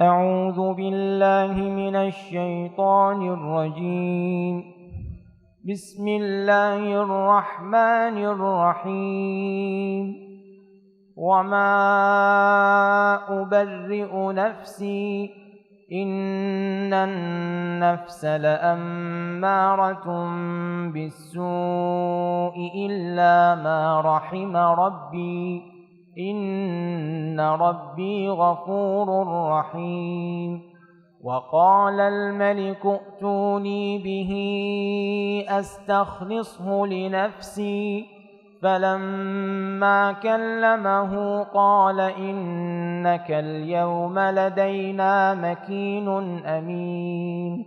أعوذ بالله من الشيطان الرجيم. بسم الله الرحمن الرحيم. وما أبرئ نفسي إن النفس لأمارة بالسوء إلا ما رحم ربي إن ربي غفور رحيم. وقال الملك ائتوني به أستخلصه لنفسي فلما كلمه قال إنك اليوم لدينا مكين أمين.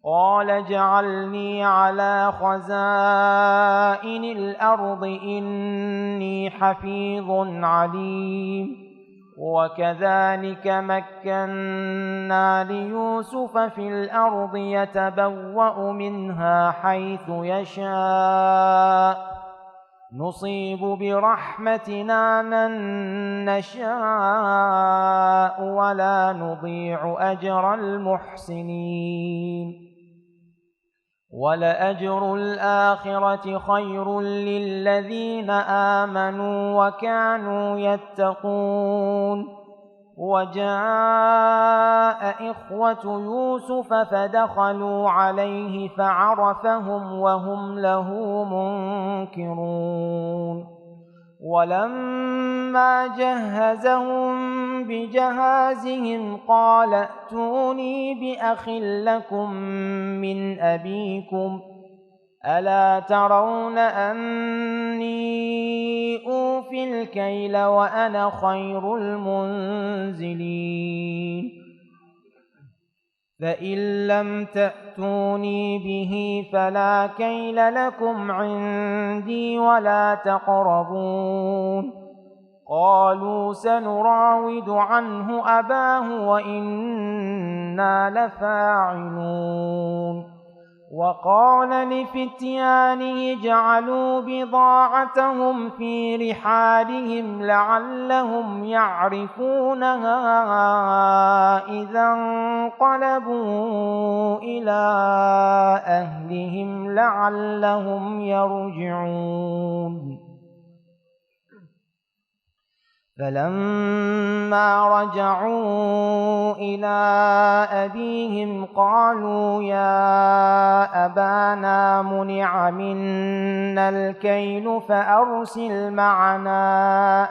قال اجعلني على خزائن الأرض إني حفيظ عليم. وكذلك مكنا ليوسف في الأرض يتبوأ منها حيث يشاء نصيب برحمتنا من نشاء ولا نضيع أجر المحسنين. ولأجر الآخرة خير للذين آمنوا وكانوا يتقون. وجاء إخوة يوسف فدخلوا عليه فعرفهم وهم له منكرون. ولما جهزهم بجهازهم قال ائتوني بأخ لكم من أبيكم ألا ترون أني أوفي الكيل وأنا خير المنزلين. فإن لم تأتوني به فلا كيل لكم عندي ولا تقربون. قالوا سنراود عنه أباه وإنا لفاعلون. وقال لفتيانه اجعلوا بضاعتهم في رحالهم لعلهم يعرفونها إذا انقلبوا إلى أهلهم لعلهم يرجعون. فلما رجعوا إلى أبيهم قالوا يا أبانا منع منا الكيل فأرسل معنا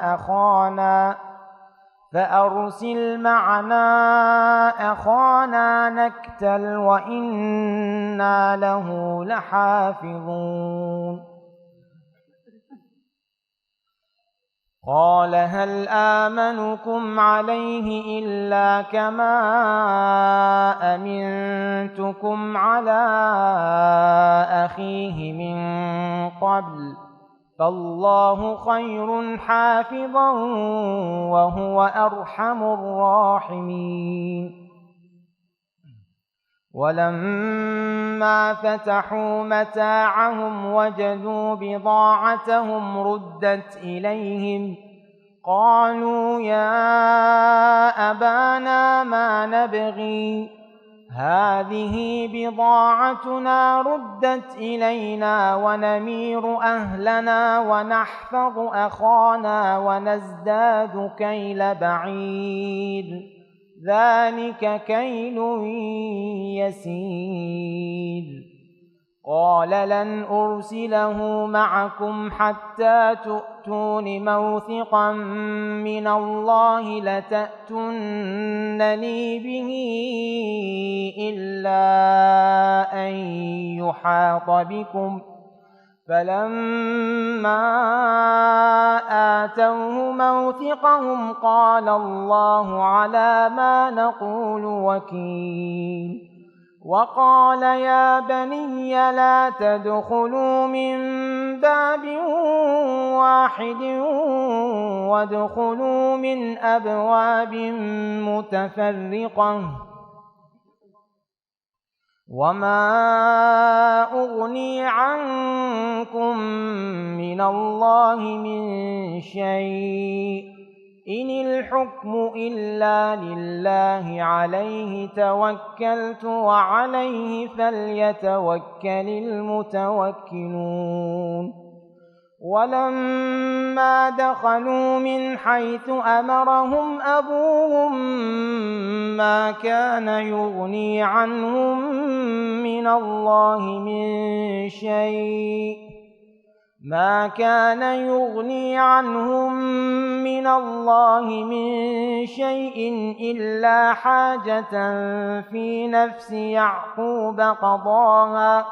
أخانا نكتل وإنا له لحافظون. قال هل آمنكم عليه إلا كما أمنتكم على أخيه من قبل فالله خير حافظا وهو أرحم الراحمين. ولما فتحوا متاعهم وجدوا بضاعتهم ردت إليهم قالوا يا أبانا ما نبغي هذه بضاعتنا ردت إلينا ونمير أهلنا ونحفظ أخانا ونزداد كيل بعيد ذلك كيل يسير. قال لن أرسله معكم حتى تؤتون موثقا من الله لتأتونني به إلا أن يحاط بكم. فلما آتوه موثقهم قال الله على ما نقول وكيل. وقال يا بني لا تدخلوا من باب واحد وادخلوا من أبواب متفرقة وما أغني عنكم من الله من شيء إن الحكم إلا لله عليه توكلت وعليه فليتوكل المتوكلون ولما دخلوا من حيث أمرهم أبوهم ما كان يغني عنهم من الله من شيء إلا حاجة في نفس يعقوب قضاها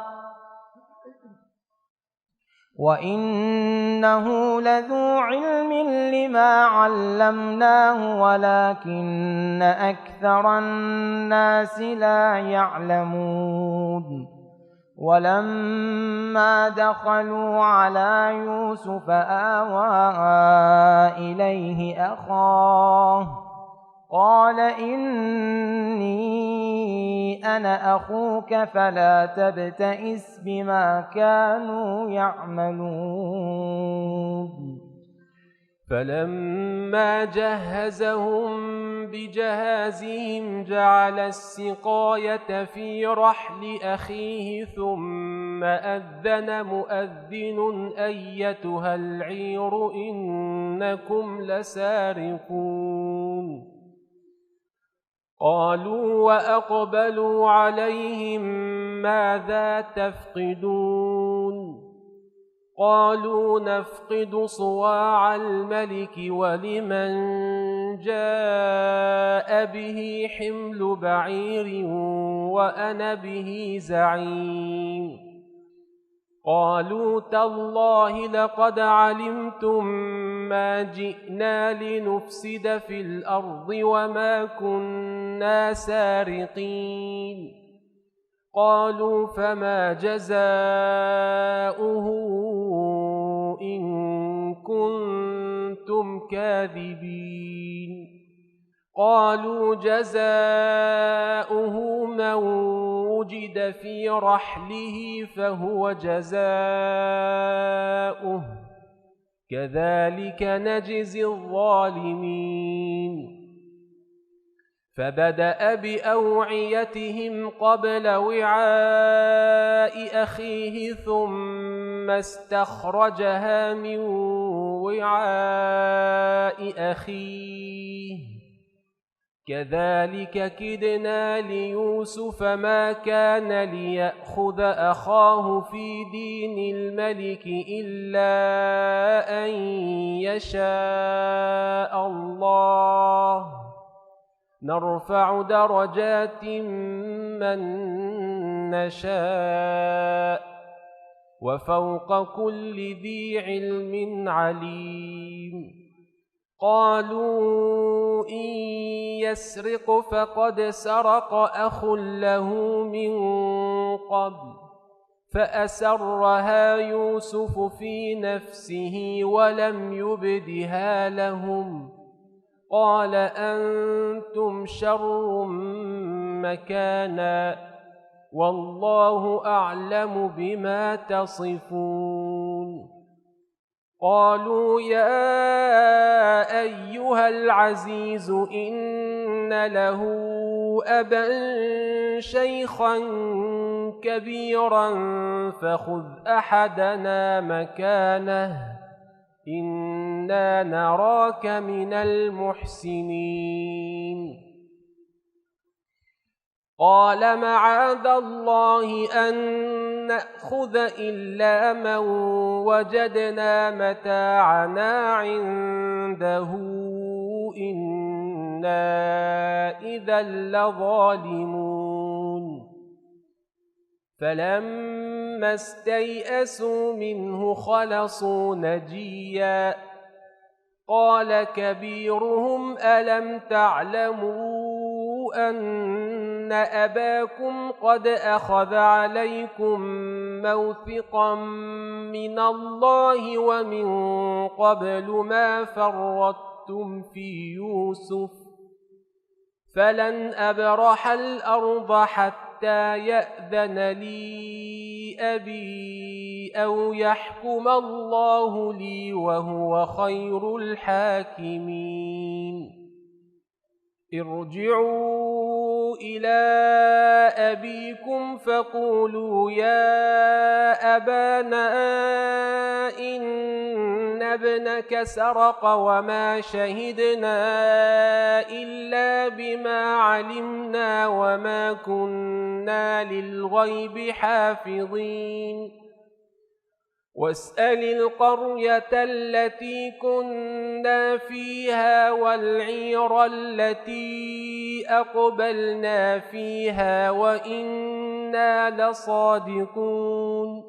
وإنه لذو علم لما علمناه ولكن أكثر الناس لا يعلمون ولما دخلوا على يوسف آوى إليه أخاه قال إني أنا أخوك فلا تبتئس بما كانوا يعملون فلما جهزهم بجهازهم جعل السقاية في رحل أخيه ثم أذن مؤذن أيتها العير إنكم لسارقون قالوا وأقبلوا عليهم ماذا تفقدون قالوا نفقد صواع الملك ولمن جاء به حمل بعير وأنا به زعيم قالوا تالله لقد علمتم ما جئنا لنفسد في الأرض وما كنا سارقين قالوا فما جزاؤه إن كنتم كاذبين قالوا جزاؤه من وجد في رحله فهو جزاؤه كذلك نجزي الظالمين فبدأ بأوعيتهم قبل وعاء أخيه ثم استخرجها من وعاء أخيه كذلك كدنا ليوسف ما كان ليأخذ أخاه في دين الملك إلا أن يشاء الله نرفع درجات من نشاء وفوق كل ذي علم عليم قالوا إن يسرق فقد سرق أخ له من قبل فأسرها يوسف في نفسه ولم يبدها لهم قال أنتم شر مكانا والله أعلم بما تصفون قالوا يا أيها العزيز إن له أبا شيخا كبيرا فخذ أحدنا مكانه إنا نراك من المحسنين قال معاذ الله أن نأخذ إلا من وجدنا متاعنا عنده إنا إذا لظالمون فلما استيئسوا منه خلصوا نجيا قال كبيرهم ألم تعلموا أن أباكم قد أخذ عليكم موثقا من الله ومن قبل ما فرطتم في يوسف فلن أبرح الأرض حتى يأذن لي أبي أو يحكم الله لي وهو خير الحاكمين ارجعوا إلى أبيكم فقولوا يا أبانا إن ابنك سرق وما شهدنا إلا بما علمنا وما كنا للغيب حافظين واسأل القرية التي كنا فيها والعير التي أقبلنا فيها وإنا لصادقون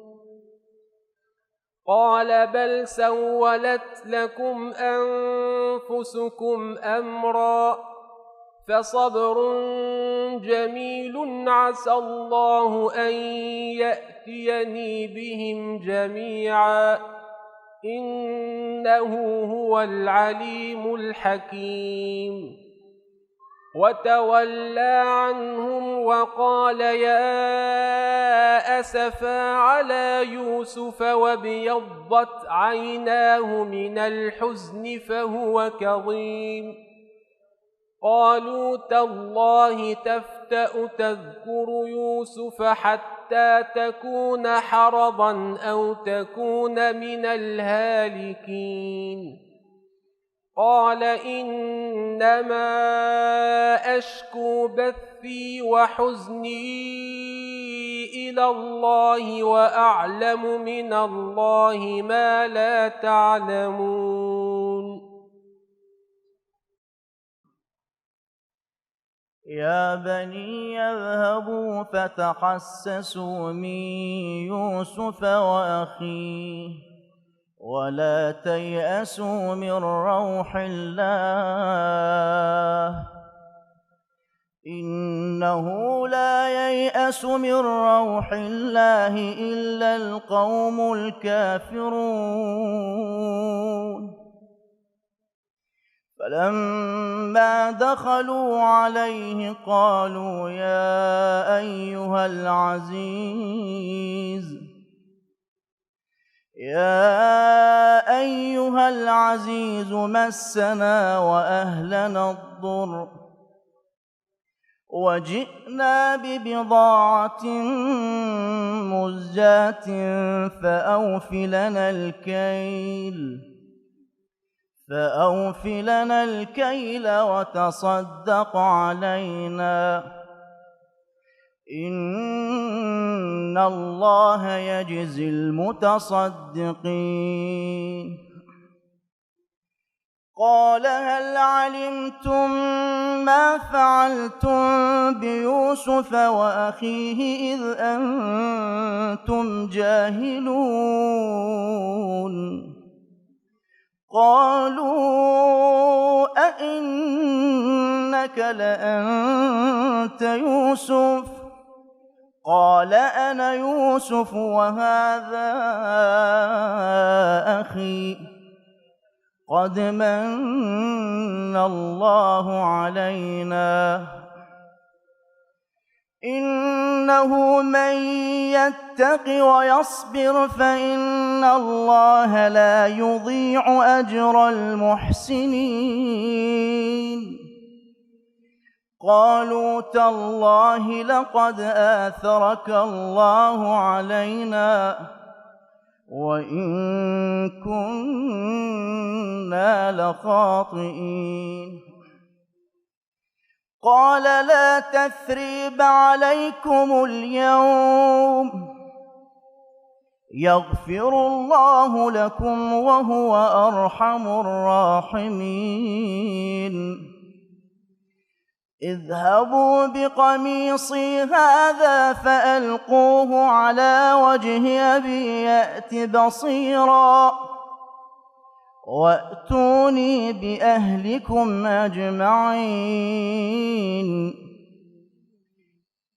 قال بل سولت لكم أنفسكم أمرا فصبر جميل عسى الله أن يأتيني بهم جميعا إنه هو العليم الحكيم وتولى عنهم وقال يا أسفا على يوسف وابيضت عيناه من الحزن فهو كظيم قالوا تالله تفتأ تذكر يوسف حتى تكون حرضا أو تكون من الهالكين قال إنما أشكو بثي وحزني إلى الله وأعلم من الله ما لا تعلمون يا بني اذهبوا فتحسسوا من يوسف وأخيه ولا تيأسوا من روح الله إنه لا ييأس من روح الله إلا القوم الكافرون فلما دخلوا عليه قالوا يا أيها العزيز مسنا وأهلنا الضر وجئنا ببضاعة مزجاة فأوف لنا الكيل وتصدق علينا إن الله يجزي المتصدقين قال هل علمتم ما فعلتم بيوسف وأخيه إذ أنتم جاهلون قالوا أئنك لأنت يوسف قال أنا يوسف وهذا أخي قد من الله علينا إنه من يتق ويصبر فإن الله لا يضيع أجر المحسنين قالوا تالله لقد آثرك الله علينا وإن كنا لخاطئين قال لا تثريب عليكم اليوم يغفر الله لكم وهو أرحم الراحمين اذهبوا بقميصي هذا فألقوه على وجه أبي يأت بصيرا وأتوني بأهلكم أجمعين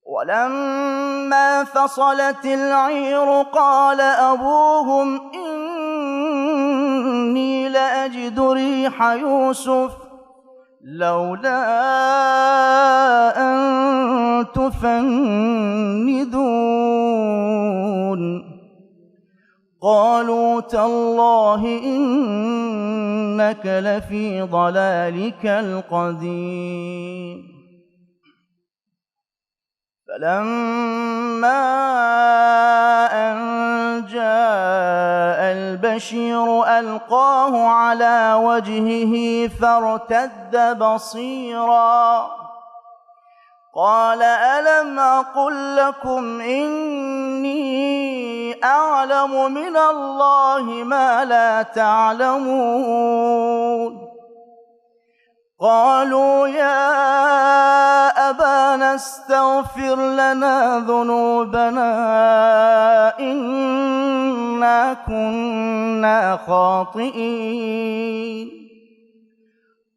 ولما فصلت العير قال أبوهم إني لأجد ريح يوسف لولا أن تفندون قالوا تالله إنك إنك لفي ضلالك القديم. فلما أن جاء البشير ألقاه على وجهه فارتد بصيرا قال ألم أقل لكم إني أعلم من الله ما لا تعلمون. قالوا يا أبانا استغفر لنا ذنوبنا إنا كنا خاطئين.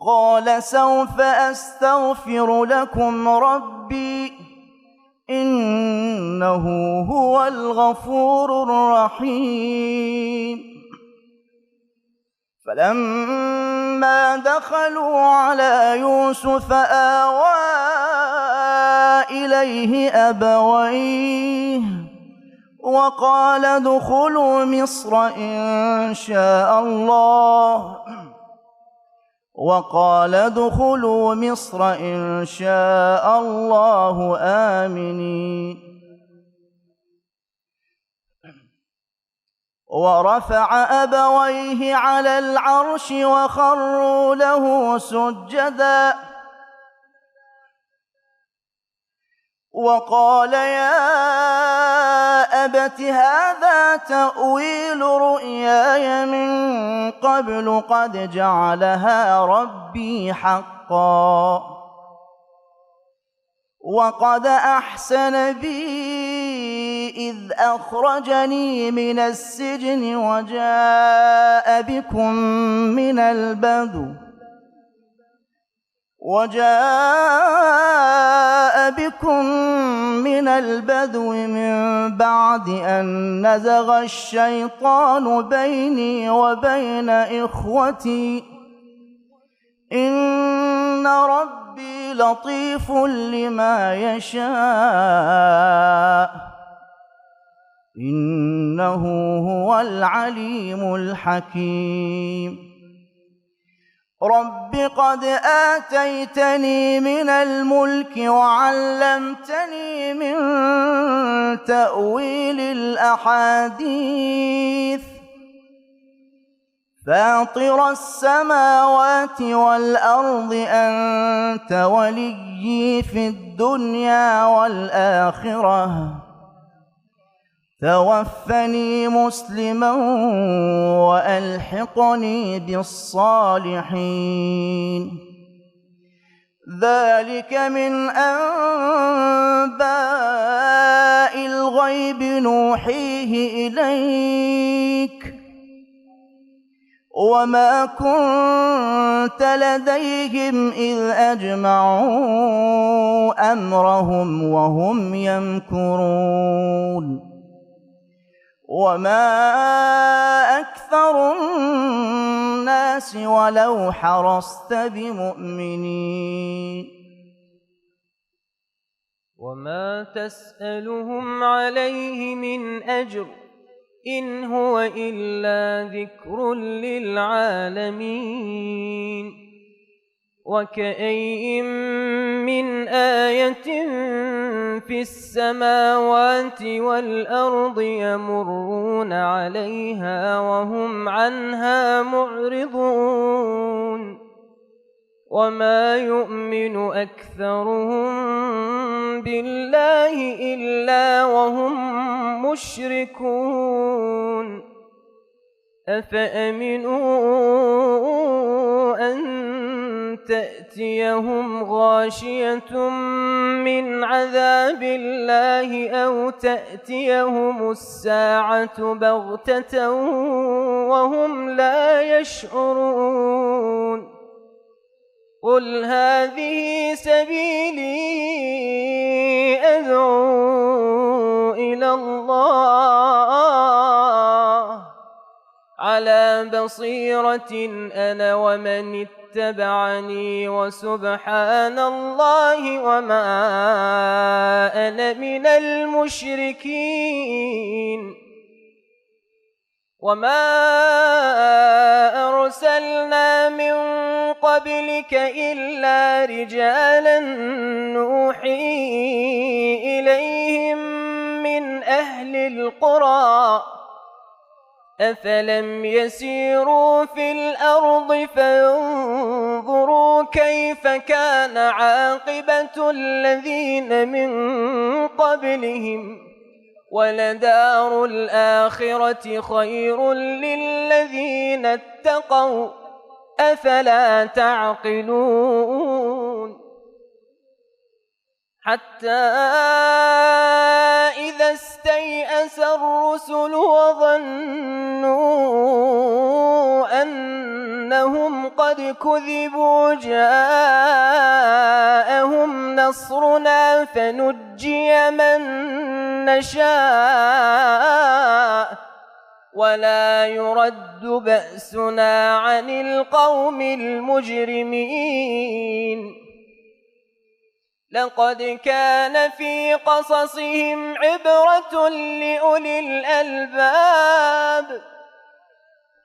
قال سوف أستغفر لكم ربي إنه هو الغفور الرحيم. فلما دخلوا على يوسف آوى إليه أبويه وقال ادخلوا مصر إن شاء الله آمنين. ورفع أبويه على العرش وخروا له سجدا وقال يا أبت هذا تأويل رؤياي من قبل قد جعلها ربي حقا وقد أحسن بي إذ أخرجني من السجن وجاء بكم من البدو من بعد أن نزغ الشيطان بيني وبين إخوتي إن ربي لطيف لما يشاء إنه هو العليم الحكيم. رب قد آتيتني من الملك وعلمتني من تأويل الأحاديث فاطر السماوات والأرض أنت وليي في الدنيا والآخرة توفني مسلما وألحقني بالصالحين. ذلك من أنباء الغيب نوحيه إليك وما كنت لديهم إذ أجمعوا أمرهم وهم يمكرون. وما أكثر الناس ولو حرصت بمؤمنين. وما تسألهم عليه من أجر إن هو إلا ذكر للعالمين. وكأين من آية في السماوات والأرض يمرون عليها وهم عنها معرضون وما يؤمن أكثرهم بالله إلا وهم مشركون. أفأمنوا أن تأتيهم غاشية من عذاب الله أو تأتيهم الساعة بغتة وهم لا يشعرون. قل هذه سبيلي أدعو إلى الله على بصيرة أنا ومن اتبعني وسبحان الله وما أنا من المشركين. وما أرسلنا من قبلك إلا رجالا نوحي إليهم من أهل القرى أفلم يسيروا في الأرض فينظروا كيف كان عاقبة الذين من قبلهم ولدار الآخرة خير للذين اتقوا أفلا تعقلون حتى إذا استيأس الرسل وظنوا أنهم قد كذبوا جاءهم نصرنا فنجي من نشاء ولا يرد بأسنا عن القوم المجرمين لقد كان في قصصهم عبرة لأولي الألباب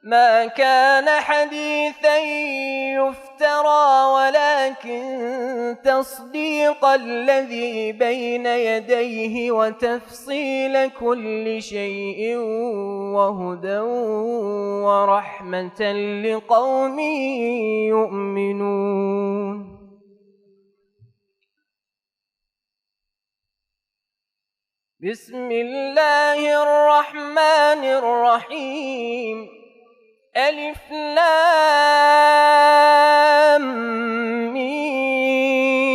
ما كان حديثا يفترى ولكن تصديق الذي بين يديه وتفصيل كل شيء وهدى ورحمة لقوم يؤمنون بسم الله الرحمن الرحيم ألف لام ميم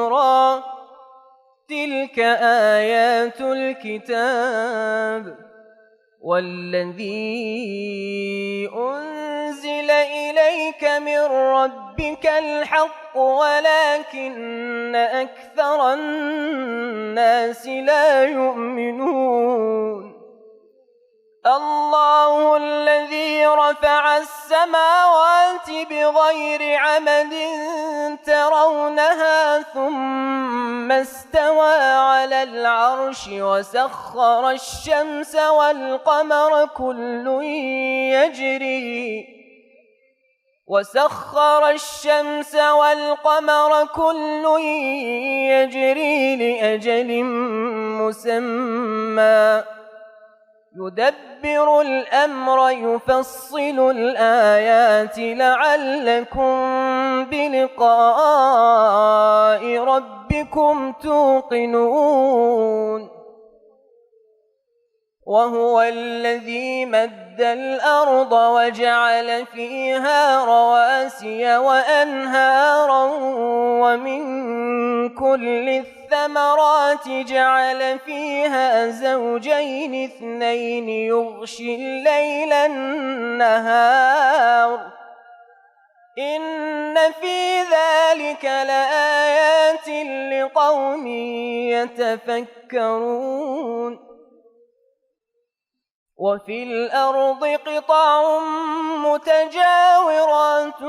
را تلك آيات الكتاب والذي أنزل إليك من ربك الحق ولكن أكثر الناس لا يؤمنون الله الذي رفع السماوات بغير عمد ترونها ثم استوى على العرش وسخر الشمس والقمر كل يجري لأجل مسمى يدبر الأمر يفصل الآيات لعلكم بلقاء ربكم توقنون وهو الذي مد الأرض وجعل فيها رواسي وأنهارا ومن كل الثمرات جعل فيها زوجين اثنين يغشي الليل النهار إن في ذلك لآيات لقوم يتفكرون وفي الأرض قطع متجاورات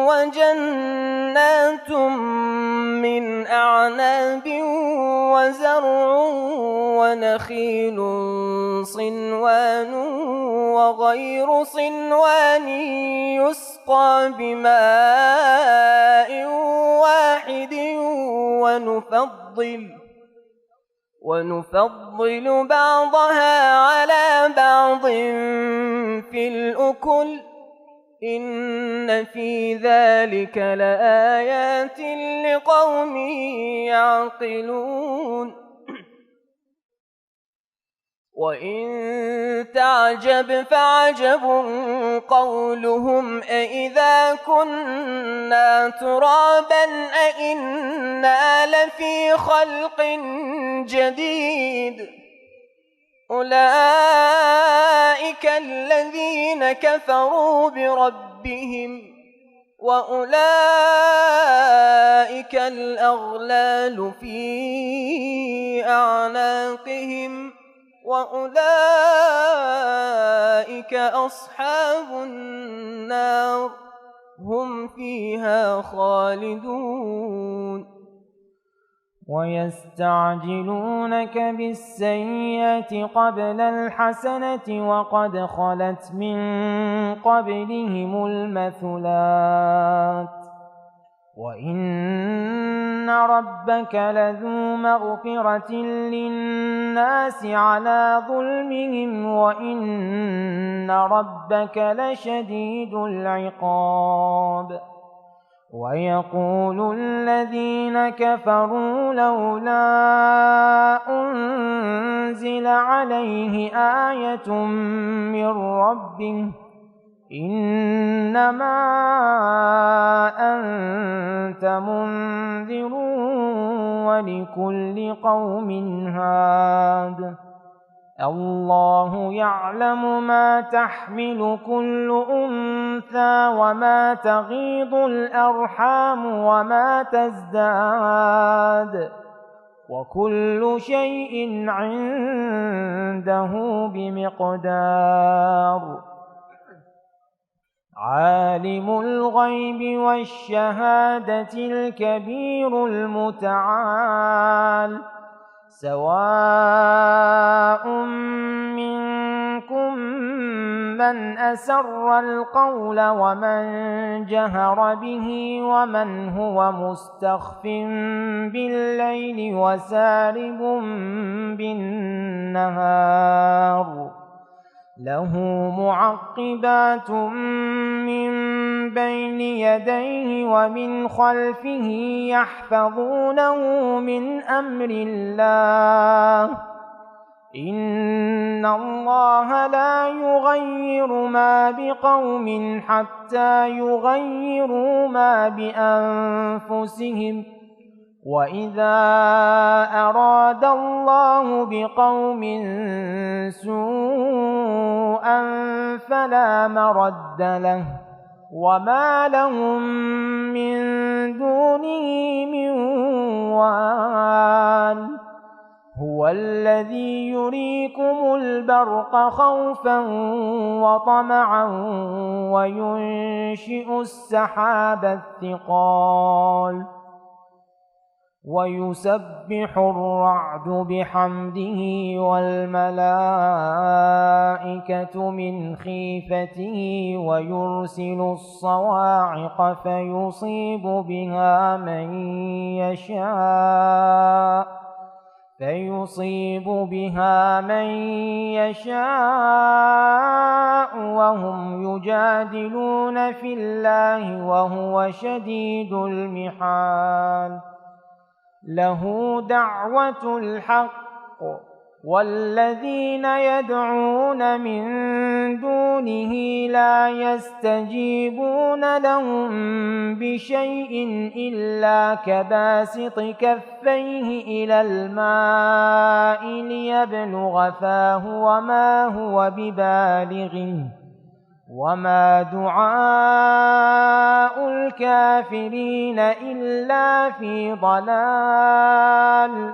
وجنات من أعناب وزرع ونخيل صنوان وغير صنوان يسقى بماء واحد ونفضل بعضها على بعض في الأكل إن في ذلك لآيات لقوم يعقلون وإن تعجب فعجب قولهم أإذا كنا ترابا أإنا لفي خلق جديد أولئك الذين كفروا بربهم وأولئك الأغلال في أعناقهم وأولئك أصحاب النار هم فيها خالدون ويستعجلونك بالسيئة قبل الحسنة وقد خلت من قبلهم المثلات وإن ربك لذو مغفرة للناس على ظلمهم وإن ربك لشديد العقاب ويقول الذين كفروا لولا أنزل عليه آية من ربه إنما أنت منذر ولكل قوم هاد الله يعلم ما تحمل كل أنثى وما تغيض الأرحام وما تزداد وكل شيء عنده بمقدار عالم الغيب والشهادة الكبير المتعال سواء منكم من أسر القول ومن جهر به ومن هو مستخف بالليل وسارب بالنهار له معقبات من بين يديه ومن خلفه يحفظونه من أمر الله إن الله لا يغير ما بقوم حتى يغيروا ما بأنفسهم وإذا أراد الله بقوم سوءا فلا مرد له وما لهم من دونه من وال هو الذي يريكم البرق خوفا وطمعا وينشئ السحاب الثقال ويسبح الرعد بحمده والملائكة من خيفته ويرسل الصواعق فيصيب بها من يشاء وهم يجادلون في الله وهو شديد المحال له دعوة الحق والذين يدعون من دونه لا يستجيبون لهم بشيء إلا كباسط كفيه إلى الماء ليبلغ فاه وما هو ببالغه وما دعاء الكافرين إلا في ضلال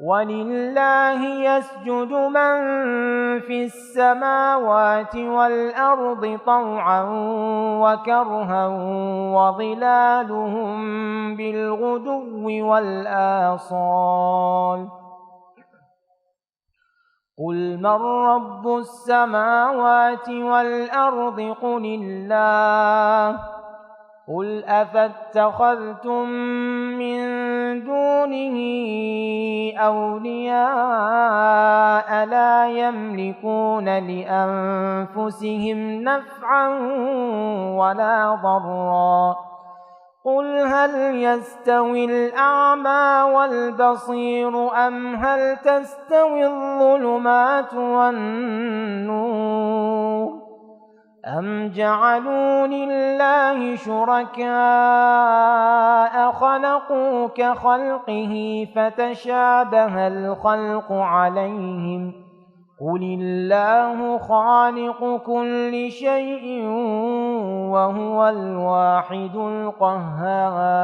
ولله يسجد من في السماوات والأرض طوعا وكرها وظلالهم بالغدو والآصال قل من رب السماوات والأرض قل الله قل أفاتخذتم من دونه أولياء لا يملكون لأنفسهم نفعا ولا ضرا قل هل يستوي الأعمى والبصير أم هل تستوي الظلمات والنور أم جعلوا لله شركاء خلقوا كخلقه فتشابه الخلق عليهم قل الله خالق كل شيء وهو الواحد القهار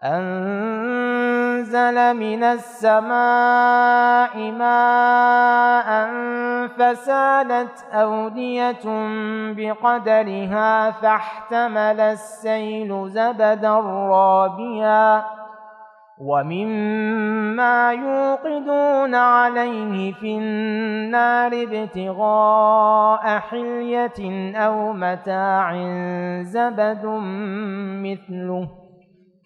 أنزل من السماء ماء فسالت أودية بقدرها فاحتمل السيل زبدا رابيا ومما يوقدون عليه في النار ابتغاء حلية أو متاع زبد مثله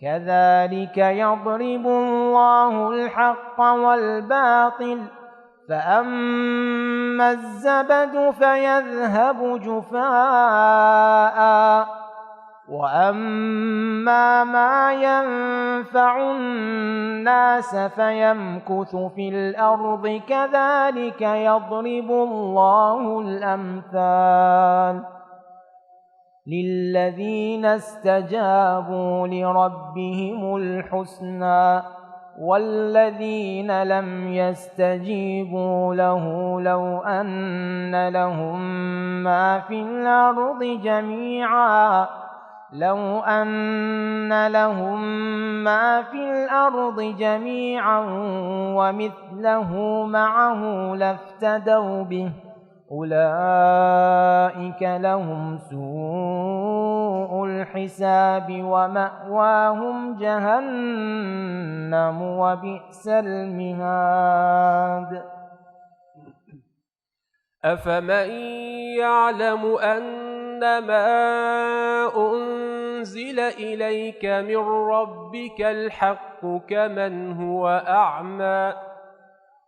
كذلك يضرب الله الحق والباطل فأما الزبد فيذهب جفاء وأما ما ينفع الناس فيمكث في الأرض كذلك يضرب الله الأمثال للذين استجابوا لربهم الحسنى والذين لم يستجيبوا له لو أن لهم ما في الأرض جميعا ومثله معه لافتدوا به أولئك لهم سوء الحساب ومأواهم جهنم وبئس المهاد. أفمن يعلم أنما أنزل إليك من ربك الحق كمن هو أعمى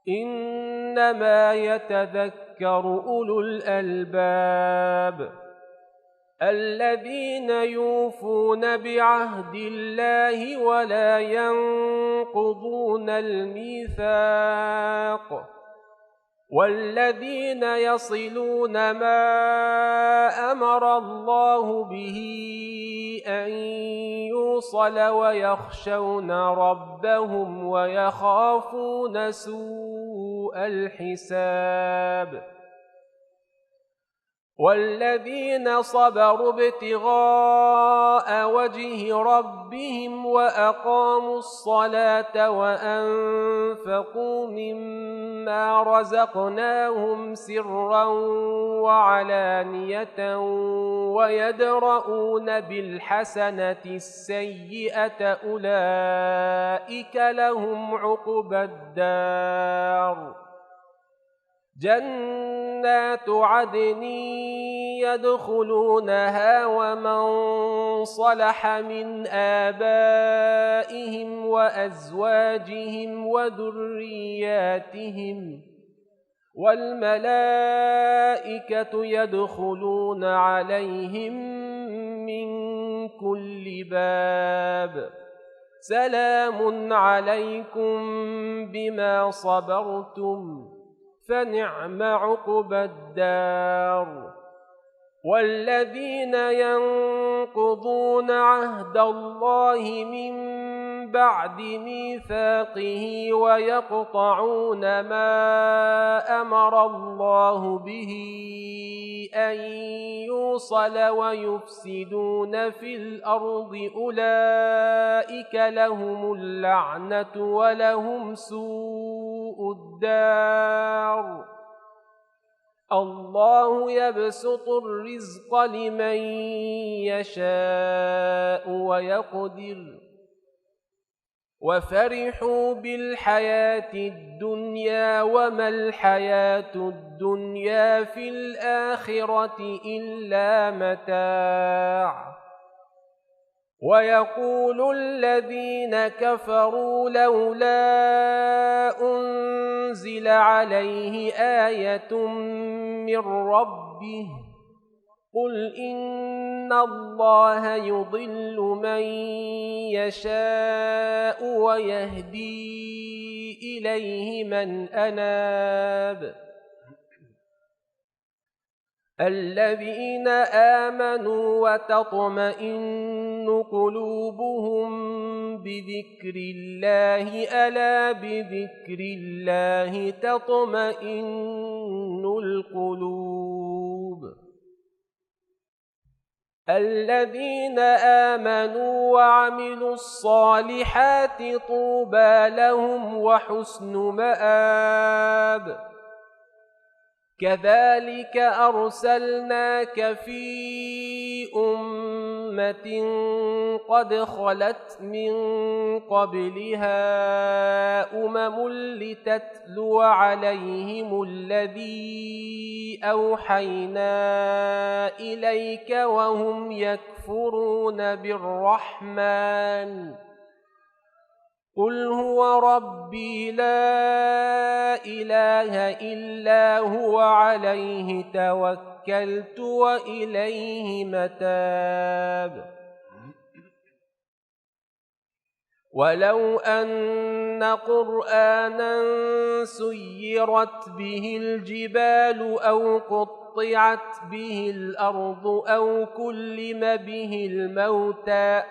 إنما يتذكر أولو الألباب الذين يوفون بعهد الله ولا ينقضون الميثاق والذين يصلون ما أمر الله به أن يوصل ويخشون ربهم ويخافون سوء الحساب والذين صبروا ابتغاء وجه ربهم وأقاموا الصلاة وأنفقوا مما رزقناهم سرا وعلانية ويدرؤون بالحسنة السيئة أولئك لهم عقبى الدار جنات عدن يدخلونها ومن صلح من آبائهم وأزواجهم وذرياتهم والملائكة يدخلون عليهم من كل باب سلام عليكم بما صبرتم فنعم عقبى الدار والذين ينقضون عهد الله من بعد ميثاقه ويقطعون ما أمر الله به أن يوصل ويفسدون في الأرض أولئك لهم اللعنة ولهم سوء الدار الله يبسط الرزق لمن يشاء ويقدر وفرحوا بالحياة الدنيا وما الحياة الدنيا في الآخرة إلا متاع ويقول الذين كفروا لولا أنزل عليه آية من ربه قل إن الله يضل من يشاء ويهدي إليه من أناب الذين آمنوا وتطمئن قلوبهم بذكر الله ألا بذكر الله تطمئن القلوب الذين آمنوا وعملوا الصالحات طوبى لهم وحسن مآب كذلك أرسلناك في أمة قد خلت من قبلها لتتلو عليهم الذي أوحينا إليك وهم يكفرون بالرحمن قل هو ربي لا إله إلا هو عليه توكلت وإليه متاب ولو أن قرآنا سيرت به الجبال أو قطعت به الأرض أو كلم به الموتى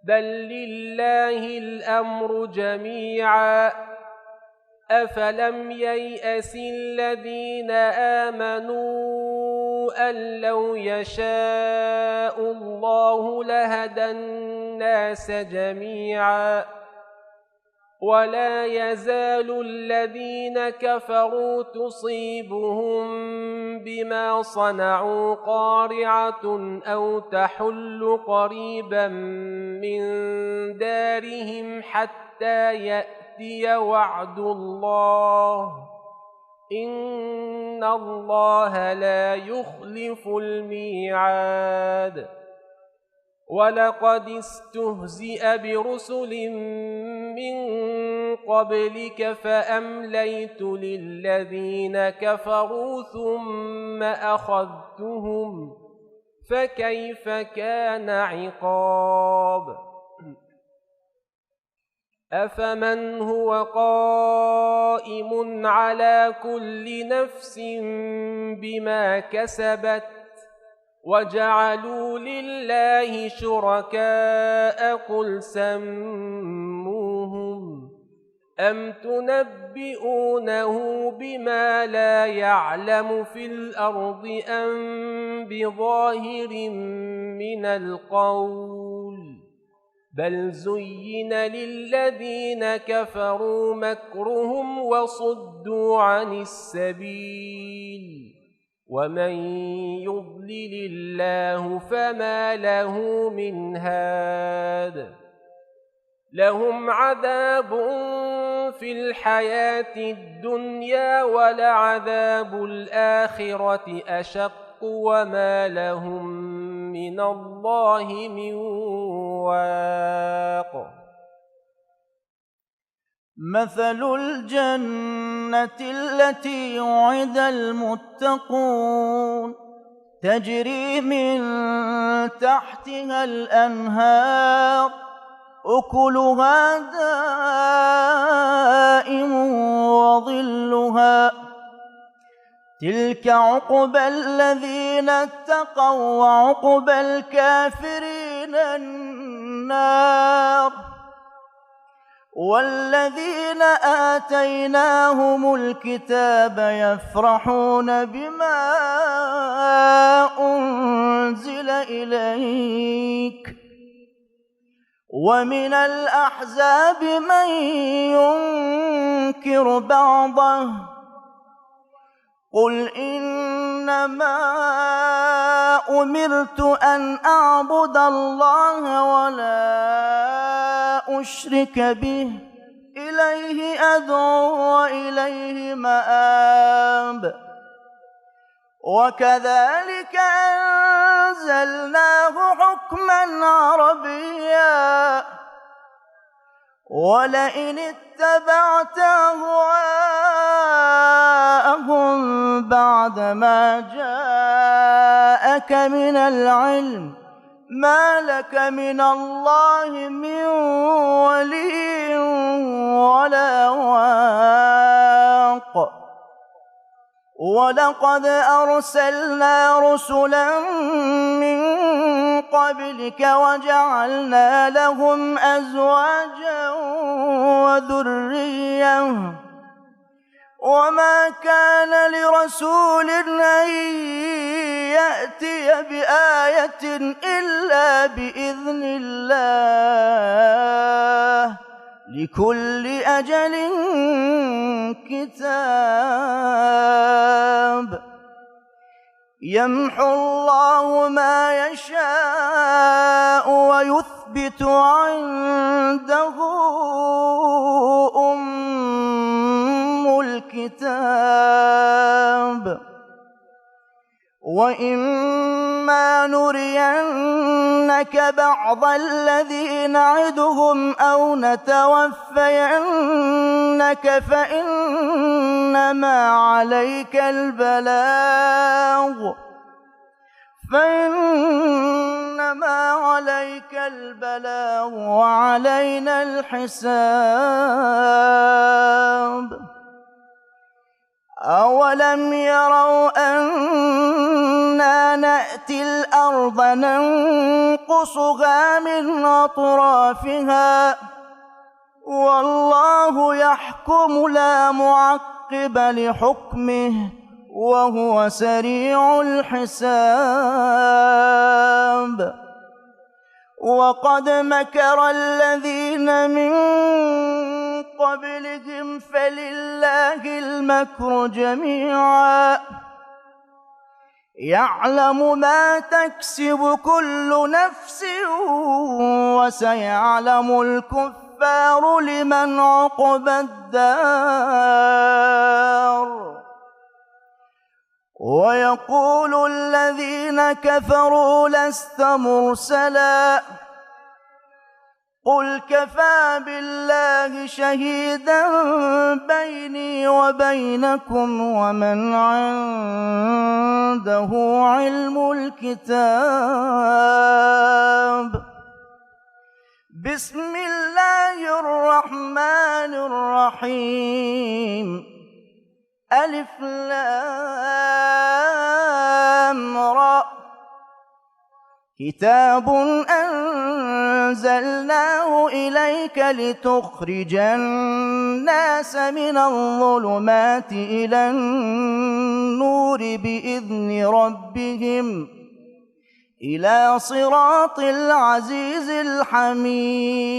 بل لله الأمر جميعا أفلم ييأس الذين آمنوا أن لو يشاء الله لهدى الناس جميعا ولا يزال الذين كفروا تصيبهم بما صنعوا قارعة أو تحل قريبا من دارهم حتى يأتي وعد الله إن الله لا يخلف الميعاد ولقد استهزئ برسل من قبلك فأمليت للذين كفروا ثم أخذتهم فكيف كان عقاب أفمن هو قائم على كل نفس بما كسبت وجعلوا لله شركاء قل سموهم أم تنبئونه بما لا يعلم في الأرض أم بظاهر من القول بل زين للذين كفروا مكرهم وصدوا عن السبيل ومن يضلل الله فما له من هاد لهم عذاب في الحياة الدنيا ولعذاب الآخرة أشق وما لهم من الله من واق مثل الجنة التي وعد المتقون تجري من تحتها الأنهار أكلها دائم وظلها تلك عقبى الذين اتقوا وعقبى الكافرين النار والذين آتيناهم الكتاب يفرحون بما أنزل إليك ومن الأحزاب من ينكر بعضه قل إنما أمرت أن أعبد الله ولا أشرك به إليه أدعو وإليه مآب وكذلك أنزلناه حكما عربيا ولئن اتبعت أهواءهم بعدما جاءك من العلم ما لك من الله من ولي ولا واق ولقد أرسلنا رسلا من قبلك وجعلنا لهم أزواجا وذرية وما كان لرسول أن يأتي بآية إلا بإذن الله لكل لأجل كتاب يمحو الله ما يشاء ويثبت عنده أم الكتاب وإما نرينك بعض الذي نعدهم أو نتوفينك فإنما عليك البلاغ وعلينا الحساب أولم يروا أنا نأتي الأرض ننقصها من أطرافها والله يحكم لا معقب لحكمه وهو سريع الحساب وقد مكر الذين من قبلهم فلله المكر جميعا يعلم ما تكسب كل نفس وسيعلم الكفار لمن عقبى الدار ويقول الذين كفروا لست مرسلا قل كفى بالله شهيدا بيني وبينكم ومن عنده علم الكتاب بسم الله الرحمن الرحيم ألف لام را كتاب أنزلناه إليك لتخرج الناس من الظلمات إلى النور بإذن ربهم إلى صراط العزيز الحميد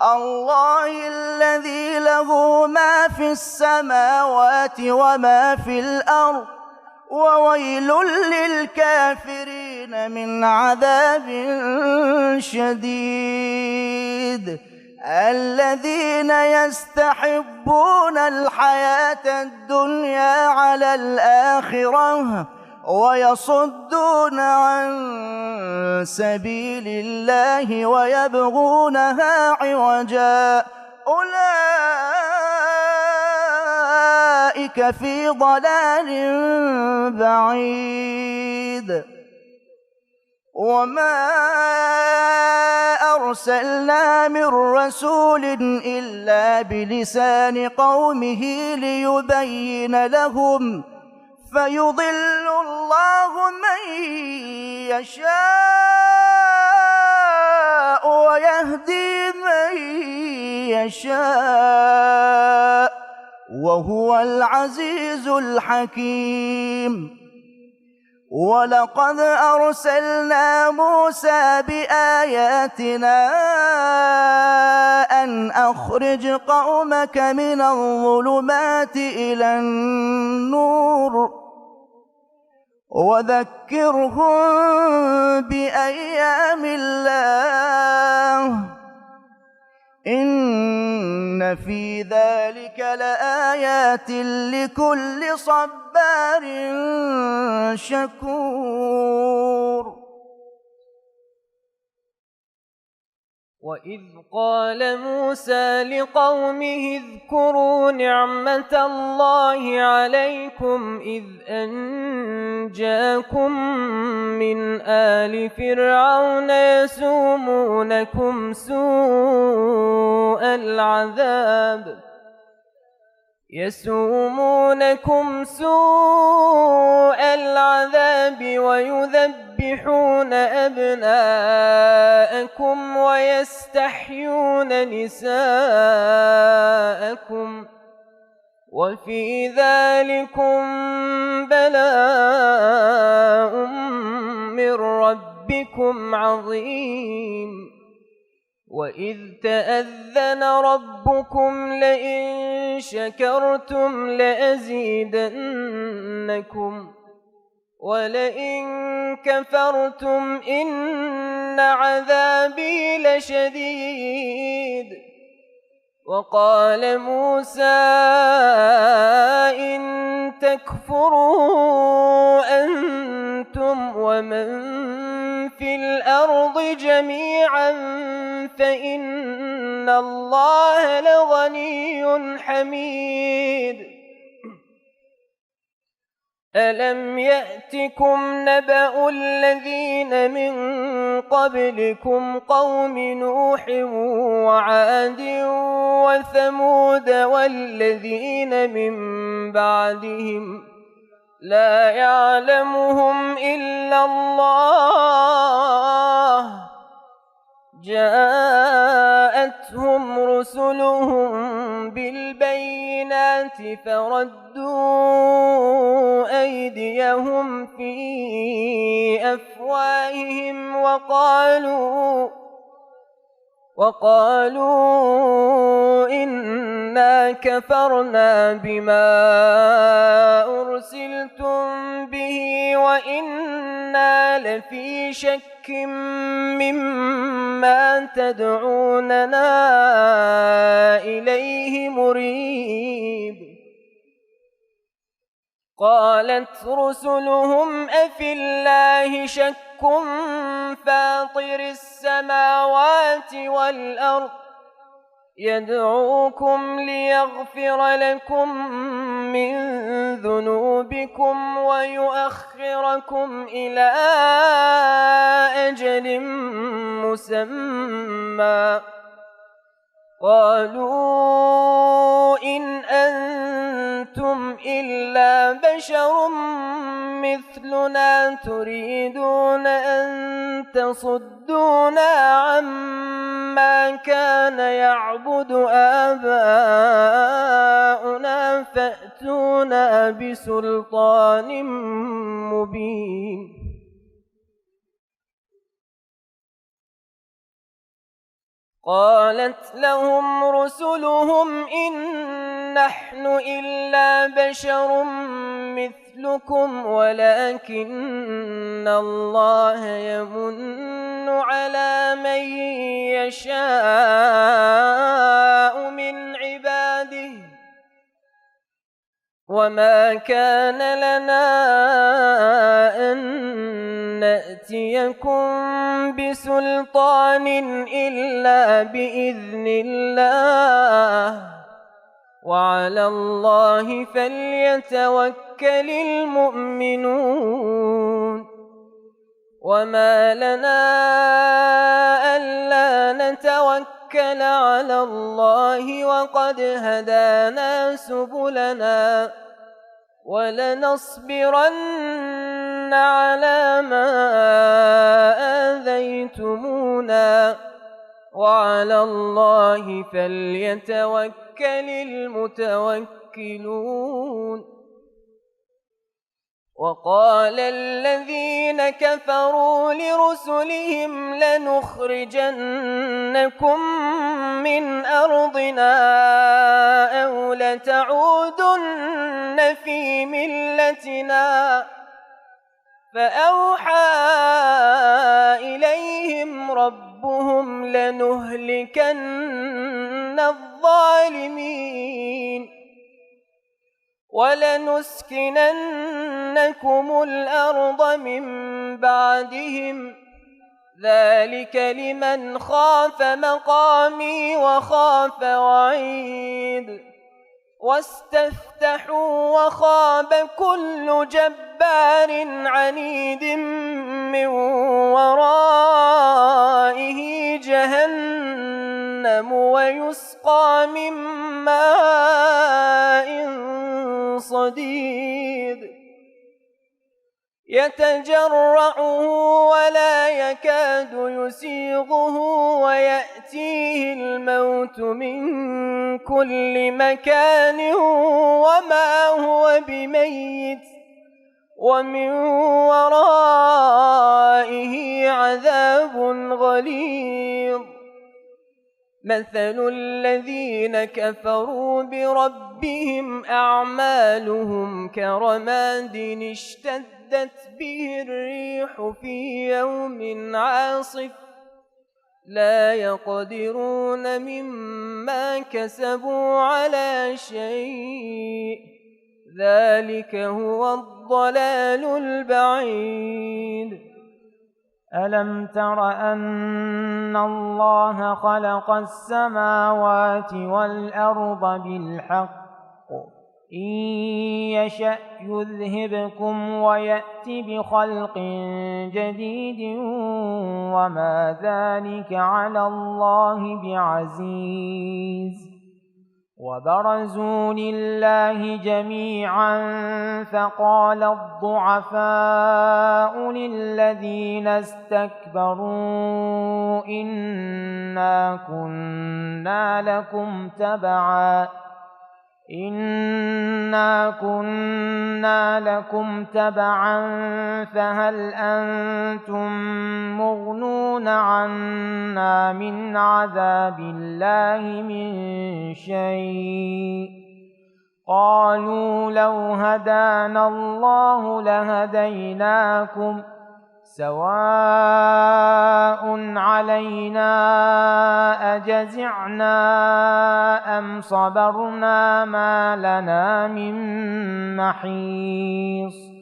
الله الذي له ما في السماوات وما في الأرض وويل للكافرين من عذاب شديد الذين يستحبون الحياة الدنيا على الآخرة ويصدون عن سبيل الله ويبغونها عوجا أولئك في ضلال بعيد وما أرسلنا من رسول إلا بلسان قومه ليبين لهم فيضل الله من يشاء ويهدي من يشاء وهو العزيز الحكيم ولقد أرسلنا موسى بآياتنا أن أخرج قومك من الظلمات إلى النور وذكرهم بأيام الله إن في ذلك لآيات لكل صبار شكور وإذ قال موسى لقومه اذكروا نعمة الله عليكم إذ أنجاكم من آل فرعون يسومونكم سوء العذاب ويذبحون أبناءكم ويستحيون نساءكم وفي ذلكم بلاء من ربكم عظيم وإذ تأذن ربكم لئن شكرتم لأزيدنكم ولئن كفرتم إن عذابي لشديد وقال موسى إن تكفروا أنتم ومن في الأرض جميعا فإن الله لغني حميد ألم يأتكم نبأ الذين من قبلكم قوم نوح وعاد وثمود والذين من بعدهم لا يعلمهم إلا الله جاءتهم رسلهم بالبينات فردوا أيديهم في أفواههم وقالوا إنا كفرنا بما أرسلتم به وإنا لفي شك مما تدعوننا إليه مريب قالت رسلهم أفي الله شك فاطر السماوات والأرض يدعوكم ليغفر لكم من ذنوبكم ويؤخركم إلى أجل مسمى قالوا إن أنتم إلا بشر مثلنا تريدون أن تصدونا عما كان يعبد آباؤنا فأتونا بسلطان مبين قالت لهم رسلهم إن نحن إلا بشر مثلكم ولكن الله يمن على من يشاء من عباده وما كان لنا أن نأتيكم بسلطان إلا بإذن الله وعلى الله فليتوكل المؤمنون وما لنا ألا نتوكل على الله وقد هدانا سبلنا ولنصبرن على ما آذيتمونا وعلى الله فليتوكل المتوكلون وقال الذين كفروا لرسلهم لنخرجنكم من أرضنا أو لتعودن في ملتنا فأوحى إليهم ربهم لنهلكن الظالمين ولنسكننكم الأرض من بعدهم ذلك لمن خاف مقامي وخاف وعيد واستفتحوا وخاب كل جبار عنيد من ورائه جهنم ويسقى من ماء صديد يتجرعه ولا يكاد يسيغه ويأتيه الموت من كل مكان وما هو بميت ومن ورائه عذاب غليظ مثل الذين كفروا بربهم أعمالهم كرماد اشتدت به الريح في يوم عاصف لا يقدرون مما كسبوا على شيء ذلك هو الضلال البعيد. ألم تر أن الله خلق السماوات والأرض بالحق إن يشأ يذهبكم ويأت بخلق جديد وما ذلك على الله بعزيز. وبرزوا لله جميعا فقال الضعفاء للذين استكبروا إنا كنا لكم تبعا فهل أنتم مغنون عنا من عذاب الله من شيء قالوا لو هدانا الله لهديناكم سواء علينا أجزعنا أم صبرنا ما لنا من محيص.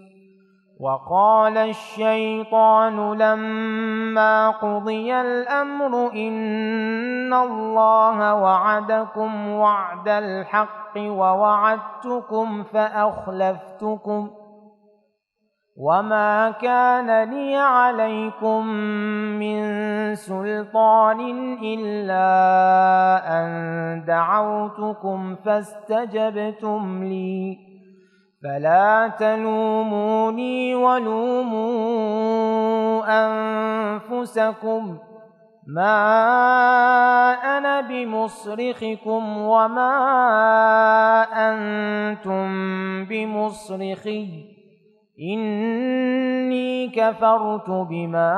وقال الشيطان لما قضي الأمر إن الله وعدكم وعد الحق ووعدتكم فأخلفتكم وما كان لي عليكم من سلطان إلا أن دعوتكم فاستجبتم لي فلا تلوموني ولوموا أنفسكم ما أنا بمصرخكم وما أنتم بمصرخي إني كفرت بما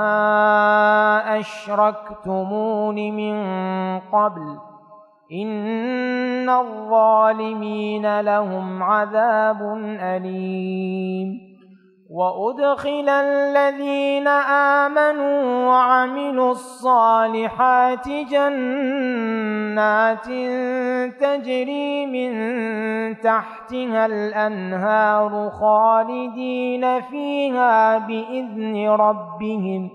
أشركتمون من قبل إن الظالمين لهم عذاب أليم. وأدخل الذين آمنوا وعملوا الصالحات جنات تجري من تحتها الأنهار خالدين فيها بإذن ربهم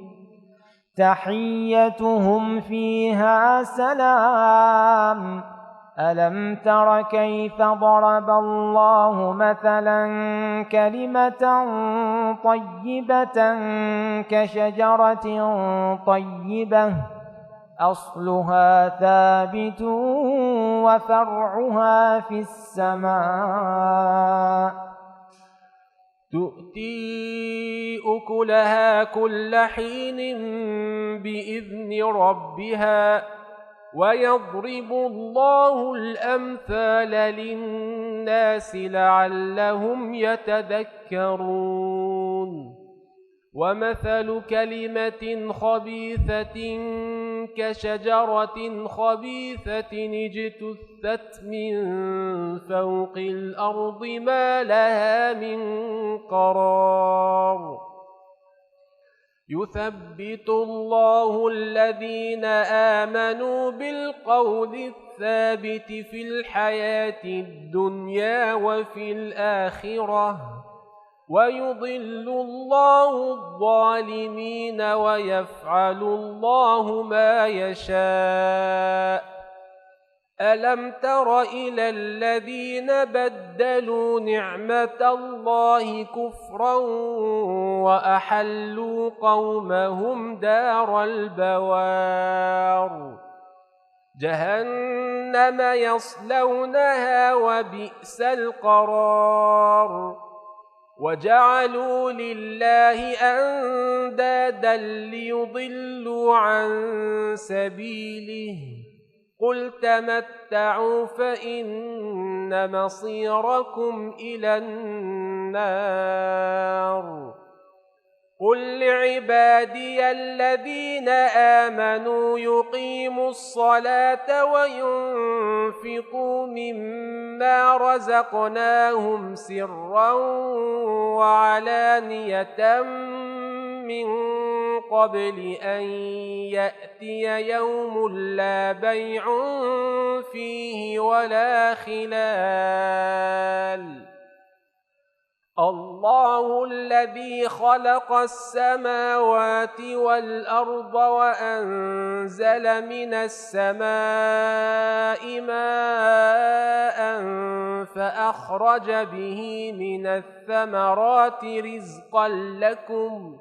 تحيتهم فيها سلام. ألم تر كيف ضرب الله مثلا كلمة طيبة كشجرة طيبة أصلها ثابت وفرعها في السماء تؤتي أكلها كل حين بإذن ربها ويضرب الله الأمثال للناس لعلهم يتذكرون. ومثل كلمة خبيثة كشجرة خبيثة اجتثت من فوق الأرض ما لها من قرار. يثبت الله الذين آمنوا بالقول الثابت في الحياة الدنيا وفي الآخرة ويضل الله الظالمين ويفعل الله ما يشاء. ألم تر إلى الذين بدلوا نعمة الله كفرا وأحلوا قومهم دار البوار جهنم يصلونها وبئس القرار. وجعلوا لله أندادا ليضلوا عن سبيله قل تمتعوا فإن مصيركم إلى النار. قل لعبادي الذين آمنوا يقيموا الصلاة وينفقوا مما رزقناهم سرا وعلانية من قبل أن يأتي يوم لا بيع فيه ولا خلال. الله الذي خلق السماوات والأرض وأنزل من السماء ماء فأخرج به من الثمرات رزقا لكم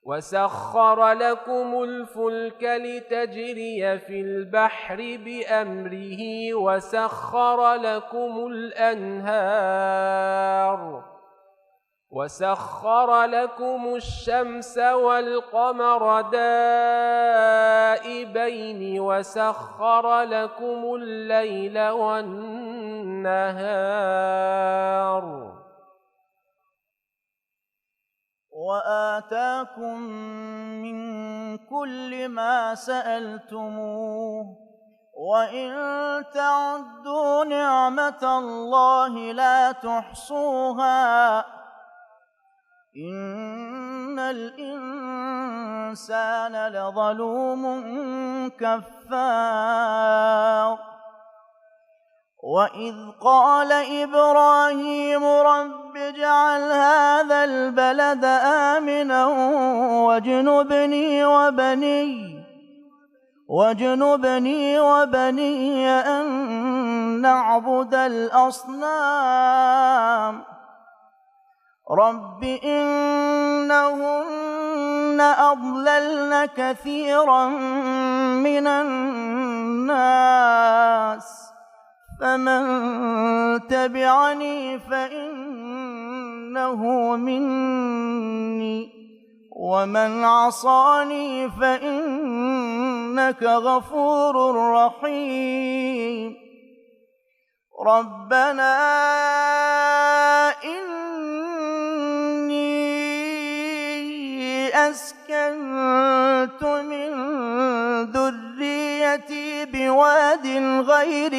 وسخر لكم الفلك لتجري في البحر بأمره وسخر لكم الأنهار وسخر لكم الشمس والقمر دائبين وسخر لكم الليل والنهار وآتاكم من كل ما سألتموه وإن تعدوا نعمة الله لا تحصوها إن الإنسان لظلوم كفار. وإذ قال إبراهيم رب اجعل هذا البلد آمنا واجنبني وبني أن نعبد الأصنام رب إنهن أضللن كثيرا من الناس فمن تبعني فإنه مني ومن عصاني فإنك غفور رحيم. ربنا إني أسكنت من ذريتي بواد غير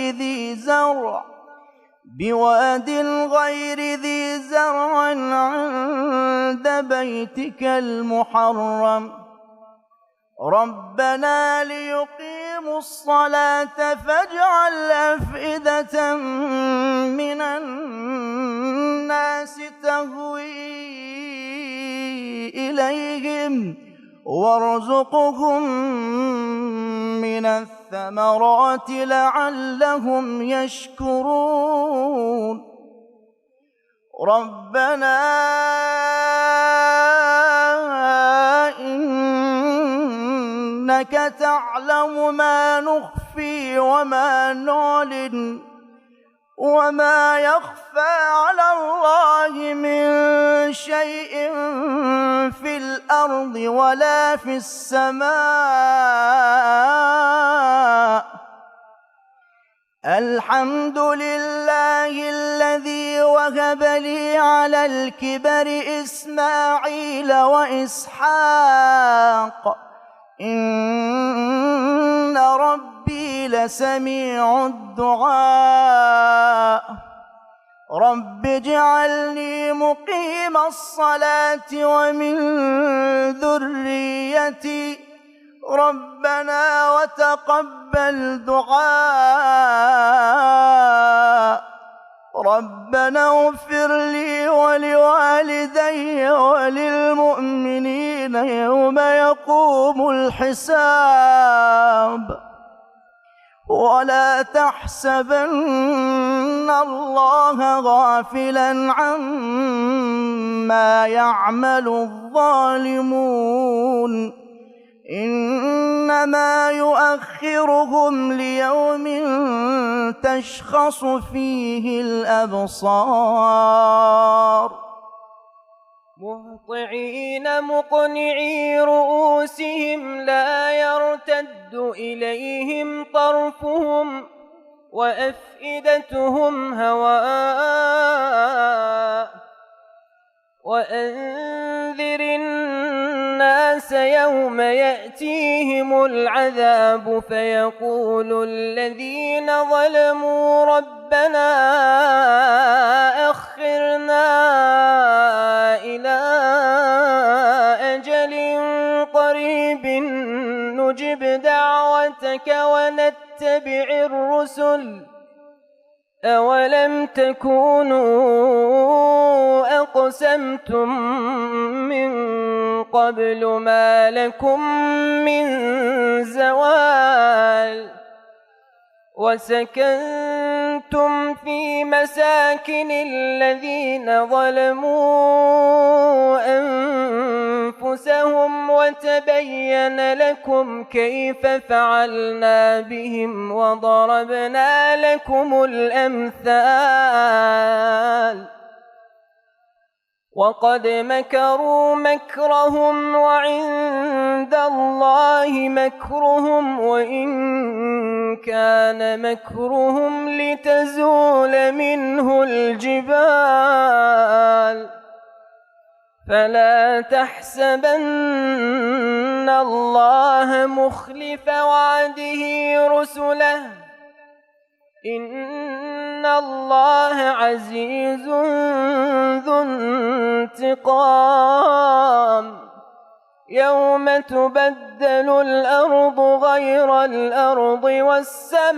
ذي زرع عند بيتك المحرم ربنا ليقيموا الصلاة فاجعل أفئدة من الناس تهوي إليهم وارزقهم من الثمرات لعلهم يشكرون. ربنا إنك تعلم ما نخفي وما نعلن وما يخفى على الله من شيء في الأرض ولا في السماء. الحمد لله الذي وهب لي على الكبر إسماعيل وإسحاق إن ربي لسميع الدعاء. رب اجعلني مقيم الصلاة ومن ذريتي ربنا وتقبل دعاء. ربنا اغفر لي ولوالدي وللمؤمنين يوم يقوم الحساب. ولا تحسبن الله غافلا عما يعمل الظالمون إنما يؤخرهم ليوم تشخص فيه الأبصار. مهطعين مقنعي رؤوسهم لا يرتد إليهم طرفهم وأفئدتهم هواء. وأنذر الناس يوم يأتيهم العذاب فيقول الذين ظلموا ربنا أخرنا إلى أجل قريب نجب دعوتك ونتبع الرسل أولم تكونوا أقسمتم من قبل ما لكم من زوال وسكنتم في مساكن الذين ظلموا أنفسهم وتبين لكم كيف فعلنا بهم وضربنا لكم الأمثال وقد مكروا مكرهم وعند الله مكرهم وإن كان مكرهم لتزول منه الجبال فلا تحسبن الله مخلف وعده رسله إن الله عزيز ذو انتقام يوم تبدل الأرض غير الأرض والسماوات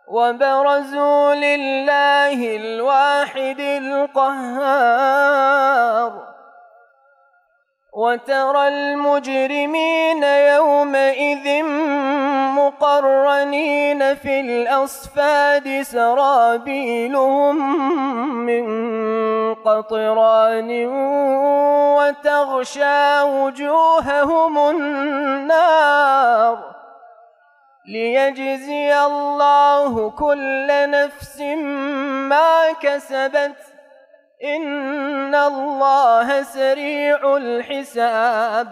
وبرزوا لله الواحد القهار وترى المجرمين يومئذ مقرنين في الأصفاد سرابيلهم من قطران وتغشى وجوههم النار ليجزي الله كل نفس ما كسبت إن الله سريع الحساب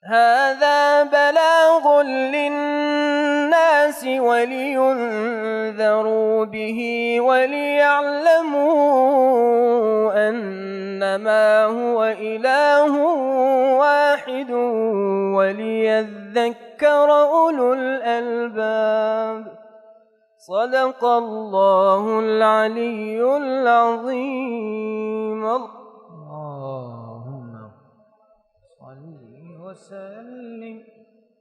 هذا بلاغ للناس ولينذروا به وليعلموا أنما هو إله واحد وليذكر أولو الألباب صدق الله العلي العظيم اللهم صل وسلم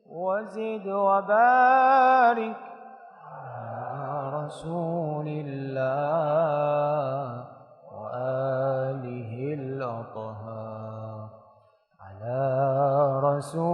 وزد وبارك على رسول الله وآله الأطهار على رسول